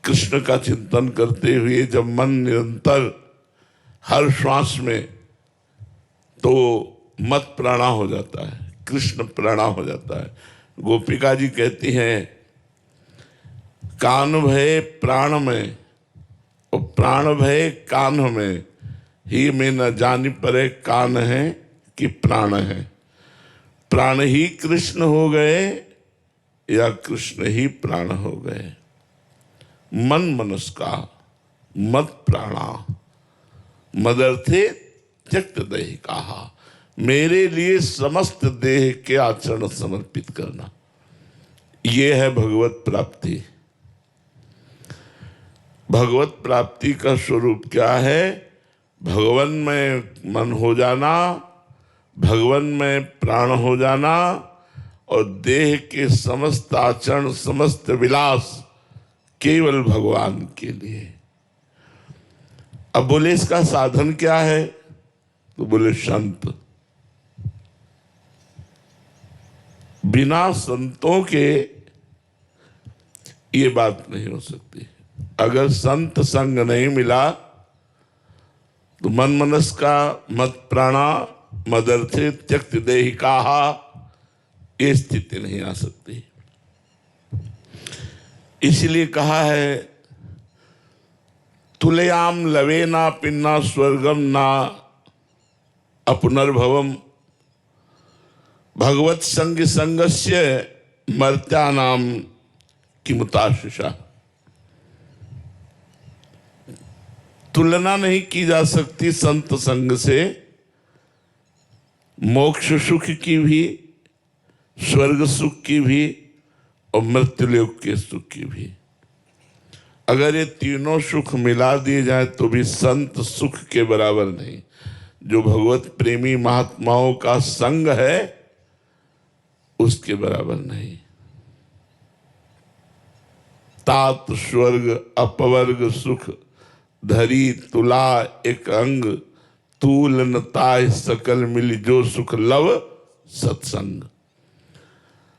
कृष्ण का चिंतन करते हुए जब मन निरंतर हर श्वास में, तो मत प्राणा हो जाता है, कृष्ण प्राणा हो जाता है। गोपिका जी कहती हैं, कान भय प्राण में और प्राण भय कान में, ही में न जानी परे कान है कि प्राण है। प्राण ही कृष्ण हो गए या कृष्ण ही प्राण हो गए। मन मनस्का मत प्राणा मदर्थे त्यक्त देह कहा, मेरे लिए समस्त देह के आचरण समर्पित करना, ये है भगवत प्राप्ति। भगवत प्राप्ति का स्वरूप क्या है? भगवान में मन हो जाना, भगवान में प्राण हो जाना, और देह के समस्त आचरण समस्त विलास केवल भगवान के लिए। अब बोले इसका साधन क्या है? तो बोले संत। बिना संतों के ये बात नहीं हो सकती। अगर संत संग नहीं मिला तो मन मनस का मत प्राणा मदर्थे त्यक्त देहि कहा, ये स्थिति नहीं आ सकती। इसलिए कहा है, तुलयाम लवे ना पिन्ना स्वर्गम ना अपुनर्भवम, भगवत संग संगस्य मर्त्यानाम किमुताशिषा। तुलना नहीं की जा सकती संत संग से, मोक्ष सुख की भी, स्वर्ग सुख की भी और मृत्युलोक के सुख की भी। अगर ये तीनों सुख मिला दिए जाए तो भी संत सुख के बराबर नहीं। जो भगवत प्रेमी महात्माओं का संग है उसके बराबर नहीं। तात स्वर्ग अपवर्ग सुख धरी तुला एक अंग, तूल नताय सकल मिली जो सुख लव सत्संग।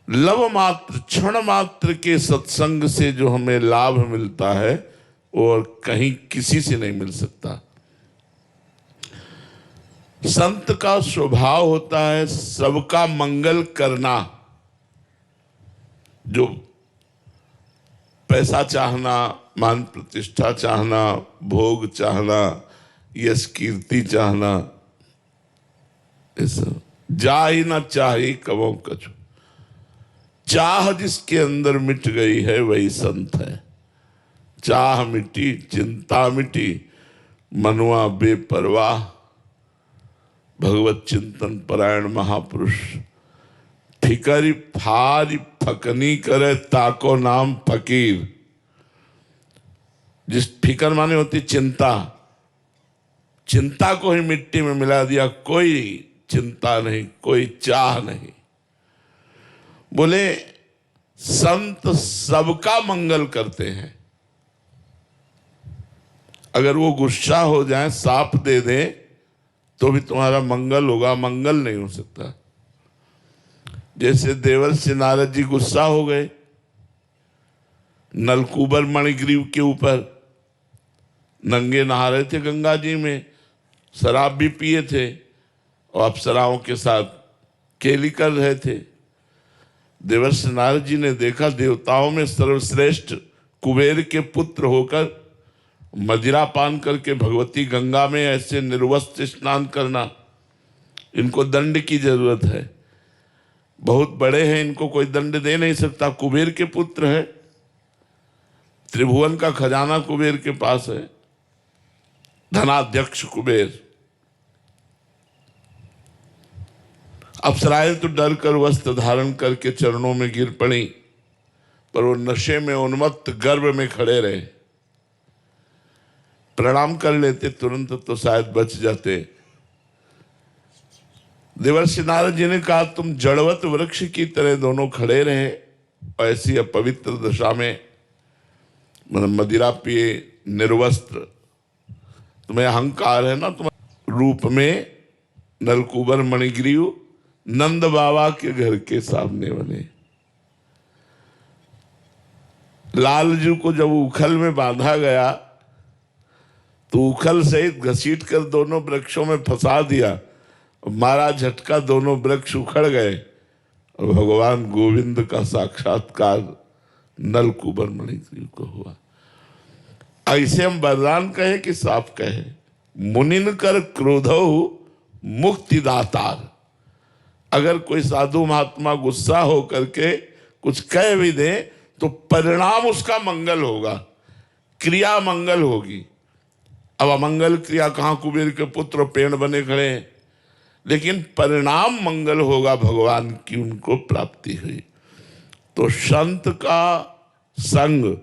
लव मात्र क्षण मात्र के सत्संग से जो हमें लाभ मिलता है और कहीं किसी से नहीं मिल सकता। संत का स्वभाव होता है सबका मंगल करना। जो पैसा चाहना, मान प्रतिष्ठा चाहना, भोग चाहना, यश कीर्ति चाहना, ऐसा जा ही ना चाहे कबो कछु। चाह जिसके अंदर मिट गई है वही संत है। चाह मिटी, चिंता मिटी, मनुआ बेपरवाह, भगवत चिंतन परायण महापुरुष। फिकरी फारी फकनी करे ताको नाम फकीर। जिस फिकर माने होती चिंता, चिंता को ही मिट्टी में मिला दिया, कोई चिंता नहीं, कोई चाह नहीं। बोले संत सबका मंगल करते हैं। अगर वो गुस्सा हो जाए, साप दे दे तो भी तुम्हारा मंगल होगा, मंगल नहीं हो सकता। जैसे देवर्षि नारद जी गुस्सा हो गए नलकूबर मणिग्रीव के ऊपर, नंगे नहा रहे थे गंगा जी में, शराब भी पिए थे और अप्सराओं के साथ केली कर रहे थे। देवर्षि नारद जी ने देखा देवताओं में सर्वश्रेष्ठ कुबेर के पुत्र होकर मदिरा पान करके भगवती गंगा में ऐसे निर्वस्त्र स्नान करना, इनको दंड की जरूरत है। बहुत बड़े हैं, इनको कोई दंड दे नहीं सकता। कुबेर के पुत्र है, त्रिभुवन का खजाना कुबेर के पास है, धनाध्यक्ष कुबेर। अप्सराएं तो डर कर वस्त्र धारण करके चरणों में गिर पड़ी, पर वो नशे में उन्मत्त गर्भ में खड़े रहे। प्रणाम कर लेते तुरंत तो शायद बच जाते। देवर्षि नारद जी ने कहा, तुम जड़वत वृक्ष की तरह दोनों खड़े रहे, ऐसी अपवित्र दशा में, मतलब मदिरा पिए, निर्वस्त्र, तुम्हें अहंकार है ना। तुम रूप में नलकूबर मणिग्रीव नंद बाबा के घर के सामने बने। लालजू को जब उखल में बांधा गया तो उखल सहित घसीट कर दोनों वृक्षों में फंसा दिया, मारा झटका, दोनों वृक्ष उखड़ गए और भगवान गोविंद का साक्षात्कार नलकूबर मणिग्रीव को हुआ। ऐसे हम वरदान कहे कि साफ कहे, मुनिन कर क्रोधो मुक्तिदातार। अगर कोई साधु महात्मा गुस्सा हो करके कुछ कह भी दे तो परिणाम उसका मंगल होगा, क्रिया मंगल होगी। अब अमंगल क्रिया कहाँ, कुबेर के पुत्र पेड़ बने खड़े हैं, लेकिन परिणाम मंगल होगा, भगवान की उनको प्राप्ति हुई। तो संत का संग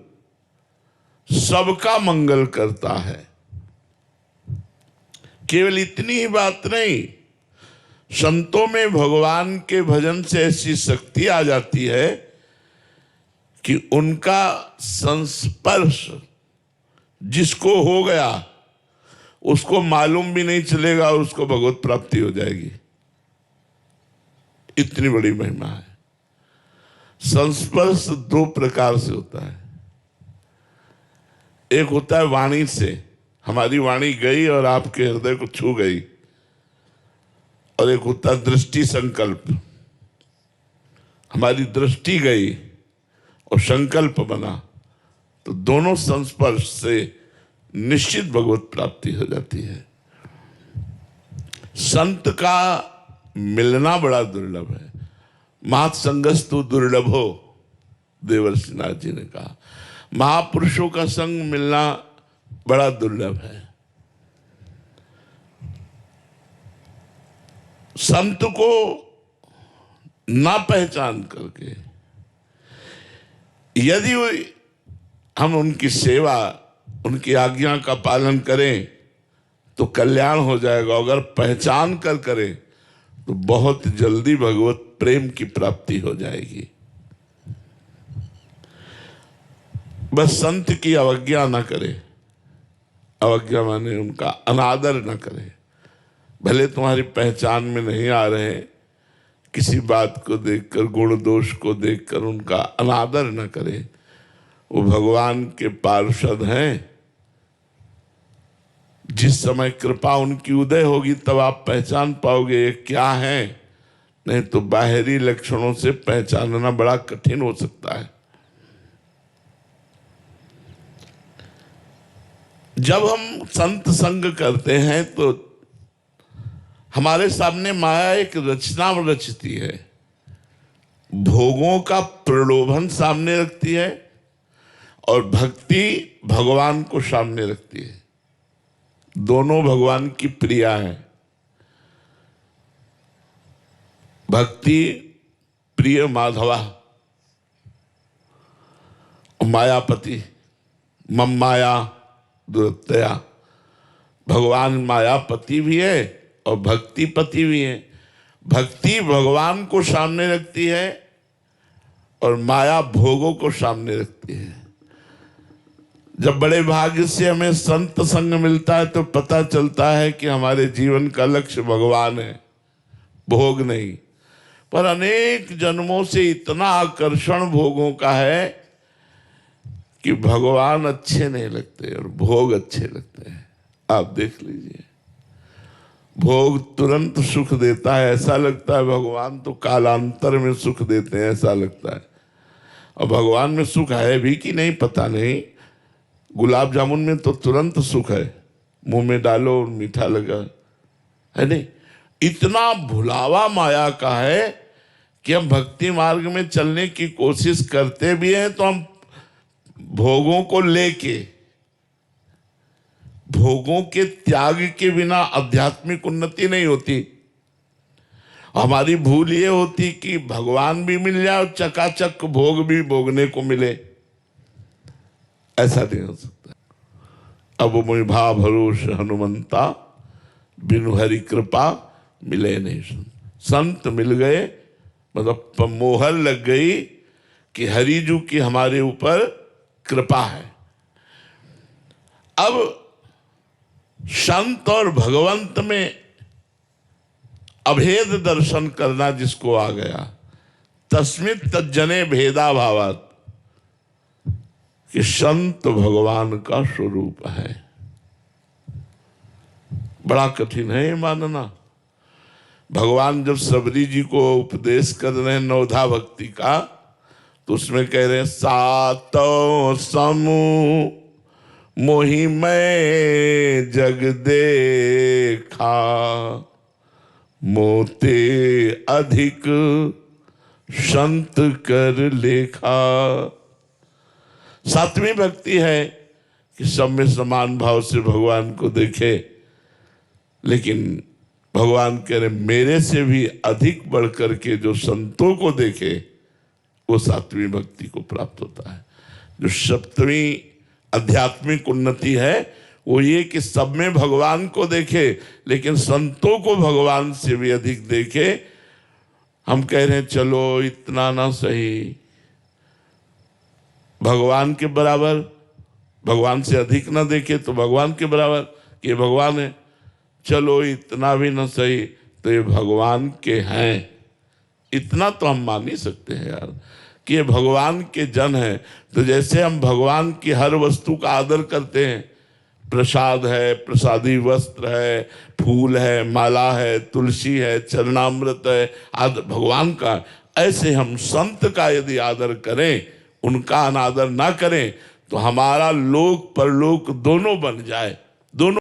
सबका मंगल करता है। केवल इतनी ही बात नहीं, संतों में भगवान के भजन से ऐसी शक्ति आ जाती है कि उनका संस्पर्श जिसको हो गया उसको मालूम भी नहीं चलेगा और उसको भगवत प्राप्ति हो जाएगी। इतनी बड़ी महिमा है। संस्पर्श दो प्रकार से होता है। एक होता है वाणी से, हमारी वाणी गई और आपके हृदय को छू गई, और एक होता है दृष्टि संकल्प, हमारी दृष्टि गई और संकल्प बना, तो दोनों संस्पर्श से निश्चित भगवत प्राप्ति हो जाती है। संत का मिलना बड़ा दुर्लभ है। महत् संगस्तु दुर्लभो, देवर्षि नाथ जी ने कहा, महापुरुषों का संग मिलना बड़ा दुर्लभ है। संत को ना पहचान करके यदि हम उनकी सेवा, उनकी आज्ञा का पालन करें तो कल्याण हो जाएगा। अगर पहचान कर करें तो बहुत जल्दी भगवत प्रेम की प्राप्ति हो जाएगी। बस संत की अवज्ञा ना करे। अवज्ञा माने उनका अनादर ना करे। भले तुम्हारी पहचान में नहीं आ रहे, किसी बात को देखकर, गुण दोष को देखकर उनका अनादर न करे। वो भगवान के पार्षद हैं। जिस समय कृपा उनकी उदय होगी तब आप पहचान पाओगे ये क्या है, नहीं तो बाहरी लक्षणों से पहचानना बड़ा कठिन हो सकता है। जब हम संत संग करते हैं तो हमारे सामने माया एक रचना रचती है, भोगों का प्रलोभन सामने रखती है और भक्ति भगवान को सामने रखती है। दोनों भगवान की प्रिया है। भक्ति प्रिय माधवा, मायापति मम माया दुरत्या। भगवान मायापति भी है और भक्ति पति भी है। भक्ति भगवान को सामने रखती है और माया भोगों को सामने रखती है। जब बड़े भाग्य से हमें संत संग मिलता है तो पता चलता है कि हमारे जीवन का लक्ष्य भगवान है, भोग नहीं। पर अनेक जन्मों से इतना आकर्षण भोगों का है कि भगवान अच्छे नहीं लगते और भोग अच्छे लगते हैं। आप देख लीजिए, भोग तुरंत सुख देता है, ऐसा लगता है भगवान तो कालांतर में सुख देते हैं, ऐसा लगता है। और भगवान में सुख है भी कि नहीं पता नहीं। गुलाब जामुन में तो तुरंत सुख है, मुंह में डालो और मीठा लगा, है नहीं। इतना भुलावा माया का है कि हम भक्ति मार्ग में चलने की कोशिश करते भी हैं तो हम भोगों को लेके, भोगों के त्याग के बिना आध्यात्मिक उन्नति नहीं होती। हमारी भूल ये होती कि भगवान भी मिल जाए और चकाचक भोग भी भोगने को मिले, ऐसा नहीं हो सकता। अब मुझ भा भरोस हनुमंता, बिनु हरि कृपा मिले नहीं। संत मिल गए मतलब मोहर लग गई कि हरिजू की हमारे ऊपर कृपा है। अब संत और भगवंत में अभेद दर्शन करना जिसको आ गया, तस्मित् तज्जने भेदा भावात, कि संत भगवान का स्वरूप है। बड़ा कठिन है ये मानना। भगवान जब सबरी जी को उपदेश कर रहे हैं नवधा भक्ति का, तो उसमें कह रहे हैं सातों समूह मोहि मैं जग देखा, मोते अधिक संत कर लेखा। सातवीं भक्ति है कि सब में समान भाव से भगवान को देखे, लेकिन भगवान कह रहे मेरे से भी अधिक बढ़कर के जो संतों को देखे वो सातवीं भक्ति को प्राप्त होता है। जो सप्तवीं आध्यात्मिक उन्नति है वो ये कि सब में भगवान को देखे, लेकिन संतों को भगवान से भी अधिक देखे। हम कह रहे हैं चलो इतना ना सही, भगवान के बराबर, भगवान से अधिक ना देखे तो भगवान के बराबर कि भगवान है, चलो इतना भी ना सही तो ये भगवान के हैं। इतना तो हम मान ही सकते हैं यार कि ये भगवान के जन हैं। तो जैसे हम भगवान की हर वस्तु का आदर करते हैं, प्रसाद है, प्रसादी वस्त्र है, फूल है, माला है, तुलसी है, चरणामृत है, आदर भगवान का, ऐसे हम संत का यदि आदर करें, उनका अनादर ना करें तो हमारा लोक परलोक दोनों बन जाए, दोनों